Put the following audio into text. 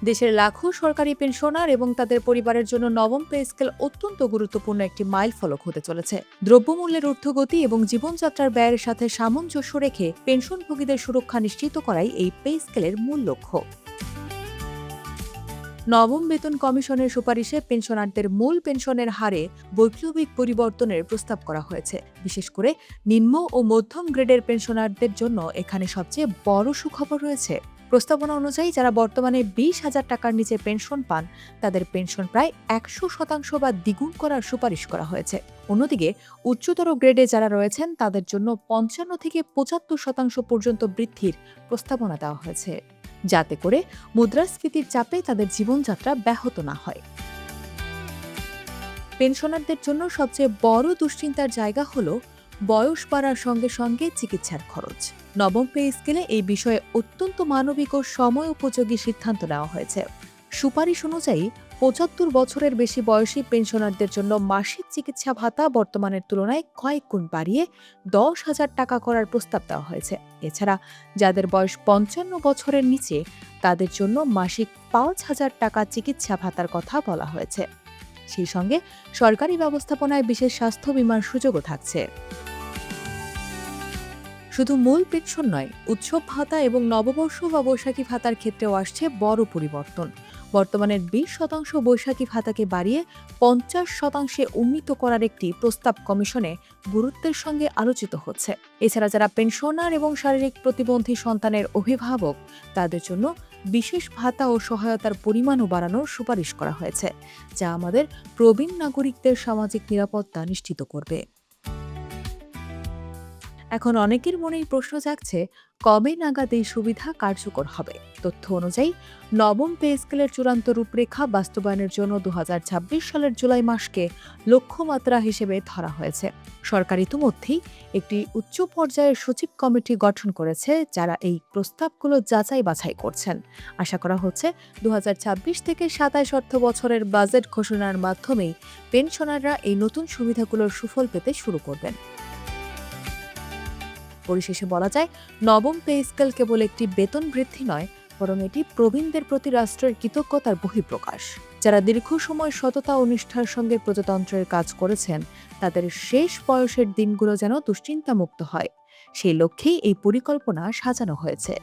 দেশের লাখো সরকারি পেনশনার এবং তাদের পরিবারের জন্য নবম পে স্কেল অত্যন্ত গুরুত্বপূর্ণ একটি মাইলফলক হতে চলেছে। দ্রব্যমূল্যের ঊর্ধ্বগতি এবং জীবনযাত্রার ব্যয়ের সাথে সামঞ্জস্য রেখে পেনশনভোগীদের সুরক্ষা নিশ্চিত করাই এই পে স্কেলের মূল লক্ষ্য। নবম বেতন কমিশনের সুপারিশে পেনশনারদের মূল পেনশনের হারে বৈপ্লবিক পরিবর্তনের প্রস্তাব করা হয়েছে। বিশেষ করে নিম্ন ও মধ্যম গ্রেডের পেনশনারদের জন্য এখানে সবচেয়ে বড় সুখবর রয়েছে। প্রস্তাবনা অনুযায়ী যারা বর্তমানে 20,000 টাকার নিচে পেনশন পান, তাদের পেনশন প্রায় 100% বা দ্বিগুণ করার সুপারিশ করা হয়েছে। অন্যদিকে উচ্চতর গ্রেডে যারা রয়েছেন তাদের জন্য 55 থেকে 75% পর্যন্ত বৃদ্ধির প্রস্তাবনা দেওয়া হয়েছে, যাতে করে মুদ্রাস্ফীতির চাপে তাদের জীবনযাত্রা ব্যাহত না হয়। পেনশনারদের জন্য সবচেয়ে বড় দুশ্চিন্তার জায়গা হল বয়স বাড়ার সঙ্গে সঙ্গে চিকিৎসার খরচ। নবম পে স্কেলে এই বিষয়ে অত্যন্ত মানবিক ও সময় উপযোগী সিদ্ধান্ত নেওয়া হয়েছে। সুপারিশ অনুযায়ী 75 বছরের বেশি বয়সী পেনশনারদের জন্য মাসিক চিকিৎসা ভাতা বর্তমানের তুলনায় কয়েক গুণ বাড়িয়ে 10,000 টাকা করার প্রস্তাব দেওয়া হয়েছে। এছাড়া যাদের বয়স 55 বছরের নিচে, তাদের জন্য মাসিক 5,000 টাকা চিকিৎসা ভাতার কথা বলা হয়েছে। সেই সঙ্গে সরকারি ব্যবস্থাপনায় বিশেষ স্বাস্থ্য বীমার সুযোগও থাকছে। শুধু মূল পেনশন নয়, উৎসব ভাতা এবং নববর্ষ বা বৈশাখী ভাতার ক্ষেত্রেও আসছে বড় পরিবর্তন। বর্তমানের 20% বৈশাখী ভাতাকে বাড়িয়ে 50% উন্নীত করার একটি প্রস্তাব কমিশনে গুরুত্বের সঙ্গে আলোচিত হচ্ছে। এছাড়া যারা পেনশনার এবং শারীরিক প্রতিবন্ধী সন্তানের অভিভাবক, তাদের জন্য বিশেষ ভাতা ও সহায়তার পরিমাণও বাড়ানোর সুপারিশ করা হয়েছে, যা আমাদের প্রবীণ নাগরিকদের সামাজিক নিরাপত্তা নিশ্চিত করবে। এখন অনেকের মনেই প্রশ্ন জাগছে, কবে নাগাদ এই সুবিধা কার্যকর হবে? তথ্য অনুযায়ী নবম পে স্কেলের চূড়ান্ত রূপরেখা বাস্তবায়নের জন্য 2026 সালের জুলাই মাসকে লক্ষ্যমাত্রা হিসেবে ধরা হয়েছে। সরকার ইতিমধ্যেই একটি উচ্চ পর্যায়ের সচিব কমিটি গঠন করেছে, যারা এই প্রস্তাবগুলো যাচাই বাছাই করছেন। আশা করা হচ্ছে 2026 থেকে 27 অর্থ বছরের বাজেট ঘোষণার মাধ্যমেই পেনশনাররা এই নতুন সুবিধাগুলোর সুফল পেতে শুরু করবেন। পরিশেষে বলা যায়, নবম পে স্কেল কেবল একটি বেতন বৃদ্ধি নয়, বরং এটি প্রবীণদের প্রতি রাষ্ট্রের কৃতজ্ঞতার বহিঃপ্রকাশ। যারা দীর্ঘ সময় সততা ও নিষ্ঠার সঙ্গে প্রজাতন্ত্রের কাজ করেছেন, তাদের শেষ বয়সের দিনগুলো যেন দুশ্চিন্তামুক্ত হয়, সেই লক্ষ্যেই এই পরিকল্পনা সাজানো হয়েছে।